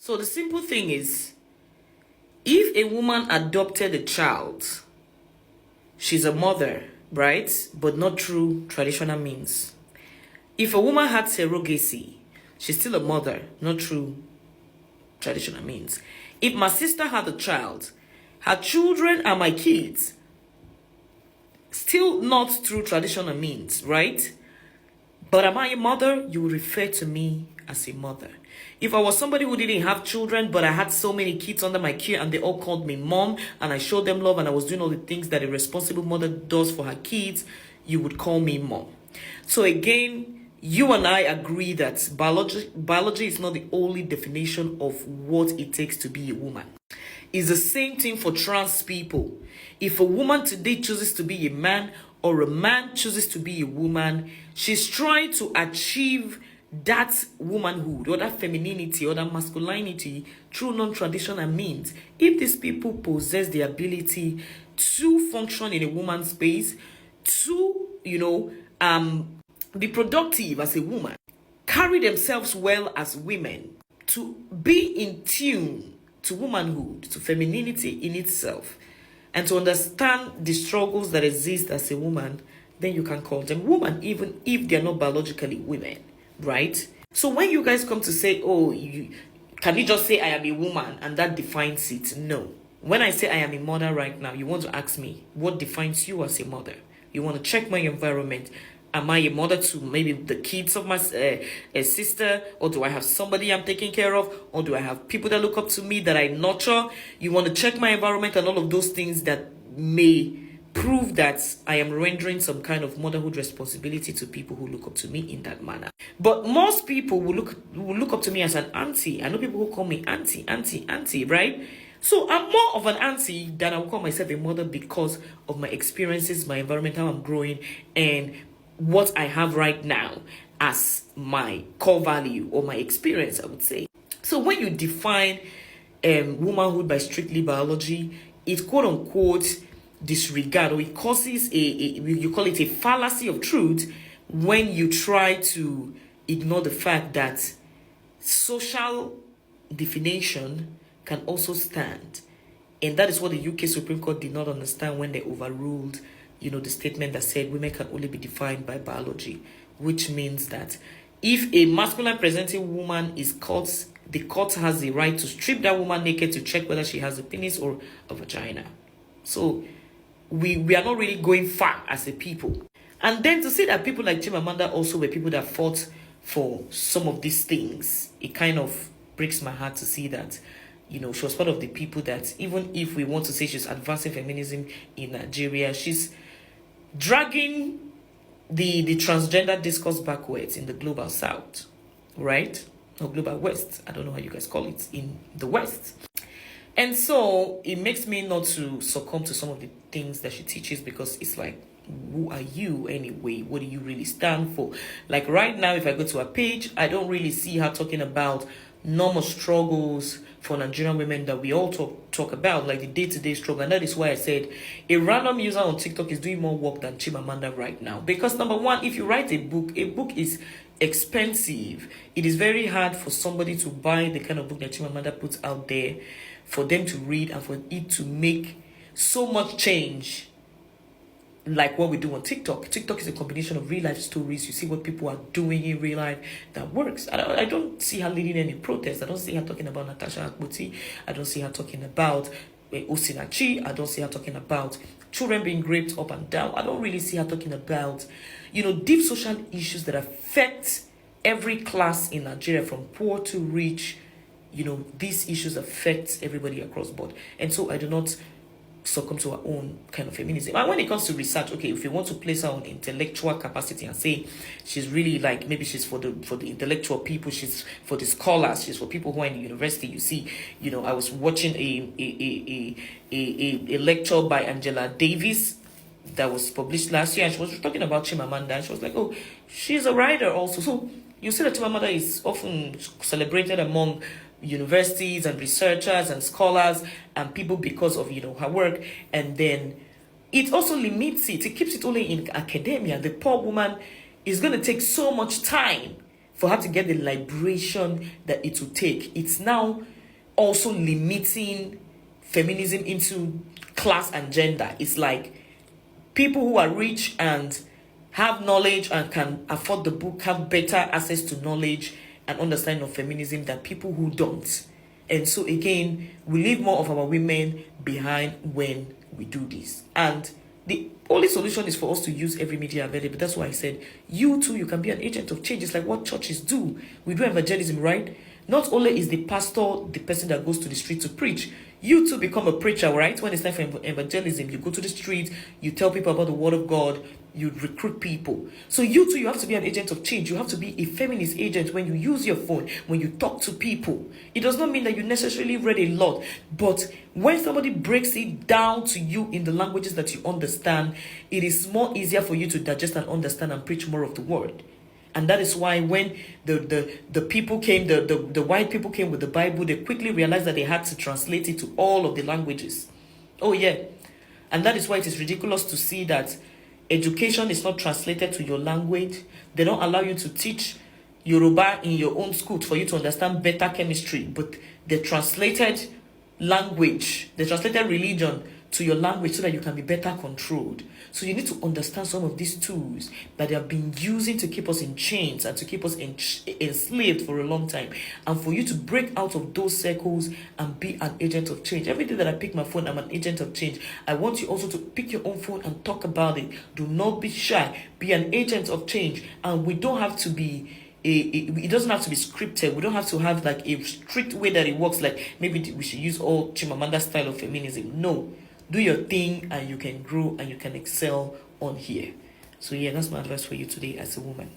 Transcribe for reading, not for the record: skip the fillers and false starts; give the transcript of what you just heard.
So the simple thing is, if a woman adopted a child, she's a mother, right? But not through traditional means. If a woman had surrogacy, she's still a mother, not through traditional means. If my sister had a child, her children are my kids, still not through traditional means, right? But am I a mother? You will refer to me as a mother. If I was somebody who didn't have children, but I had so many kids under my care and they all called me mom, and I showed them love and I was doing all the things that a responsible mother does for her kids, you would call me mom. So again, you and I agree that biology is not the only definition of what it takes to be a woman. It's the same thing for trans people. If a woman today chooses to be a man, or a man chooses to be a woman, she's trying to achieve that womanhood or that femininity or that masculinity through non-traditional means. If these people possess the ability to function in a woman's space, to, be productive as a woman, carry themselves well as women, to be in tune to womanhood, to femininity in itself, and to understand the struggles that exist as a woman, then you can call them woman, even if they're not biologically women, right? So when you guys come to say, can you just say I am a woman and that defines it? No. When I say I am a mother right now, you want to ask me, what defines you as a mother? You want to check my environment. Am I a mother to maybe the kids of my sister? Or do I have somebody I'm taking care of? Or do I have people that look up to me that I nurture? You want to check my environment and all of those things that may prove that I am rendering some kind of motherhood responsibility to people who look up to me in that manner. But most people will look up to me as an auntie. I know people who call me auntie, right? So I'm more of an auntie than I will call myself a mother because of my experiences, my environment, how I'm growing, and what I have right now as my core value or my experience, I would say. So when you define womanhood by strictly biology, it quote unquote disregard, or it causes you call it a fallacy of truth when you try to ignore the fact that social definition can also stand. And that is what the UK Supreme Court did not understand when they overruled the statement that said women can only be defined by biology, which means that if a masculine presenting woman is caught, the court has the right to strip that woman naked to check whether she has a penis or a vagina. So we are not really going far as a people. And then to say that people like Chimamanda also were people that fought for some of these things, it kind of breaks my heart to see that she was part of the people that, even if we want to say she's advancing feminism in Nigeria, she's dragging the transgender discourse backwards in the global south, right? Or global west. I don't know how you guys call it in the west. And so it makes me not to succumb to some of the things that she teaches, because it's like, who are you anyway? What do you really stand for? Like right now, if I go to her page, I don't really see her talking about normal struggles for Nigerian women that we all talk about, like the day-to-day struggle. And that is why I said a random user on TikTok is doing more work than Chimamanda right now. Because number one, if you write a book is expensive. It is very hard for somebody to buy the kind of book that Chimamanda puts out there, for them to read and for it to make so much change like what we do on TikTok. TikTok is a combination of real life stories. You see what people are doing in real life that works. I don't see her leading any protests. I don't see her talking about Natasha Akbuti. I don't see her talking about Osinachi. I don't see her talking about children being raped up and down. I don't really see her talking about, deep social issues that affect every class in Nigeria, from poor to rich. These issues affect everybody across board. And so I do not succumb to our own kind of feminism. And when it comes to research, okay, if you want to place her on intellectual capacity and say she's really like, maybe she's for the intellectual people, she's for the scholars, she's for people who are in the university. You see, I was watching a lecture by Angela Davis that was published last year, and she was talking about Chimamanda, and she was like, oh, she's a writer also. So you see that Chimamanda is often celebrated among universities and researchers and scholars and people because of her work, and then it also limits it. It keeps it only in academia. The poor woman is going to take so much time for her to get the liberation that it will take. It's now also limiting feminism into class and gender. It's like people who are rich and have knowledge and can afford the book have better access to knowledge and understanding of feminism than people who don't. And so again, we leave more of our women behind when we do this. And the only solution is for us to use every media available. That's why I said, you too, you can be an agent of change. It's like what churches do. We do evangelism, right? Not only is the pastor the person that goes to the street to preach, you too become a preacher, right? When it's time for evangelism, you go to the street, you tell people about the word of God, you recruit people. So you too, you have to be an agent of change. You have to be a feminist agent when you use your phone, when you talk to people. It does not mean that you necessarily read a lot, but when somebody breaks it down to you in the languages that you understand, it is more easier for you to digest and understand and preach more of the word. And that is why when the people came, the white people came with the Bible, they quickly realized that they had to translate it to all of the languages. Oh yeah. And that is why it is ridiculous to see that education is not translated to your language. They don't allow you to teach Yoruba in your own school for you to understand better chemistry, but they translated language, they translated religion to your language so that you can be better controlled. So you need to understand some of these tools that they have been using to keep us in chains and to keep us enslaved for a long time. And for you to break out of those circles and be an agent of change. Every day that I pick my phone, I'm an agent of change. I want you also to pick your own phone and talk about it. Do not be shy. Be an agent of change. And we don't have to be it doesn't have to be scripted. We don't have to have like a strict way that it works, like maybe we should use all Chimamanda style of feminism. No. Do your thing and you can grow and you can excel on here. So yeah, that's my advice for you today as a woman.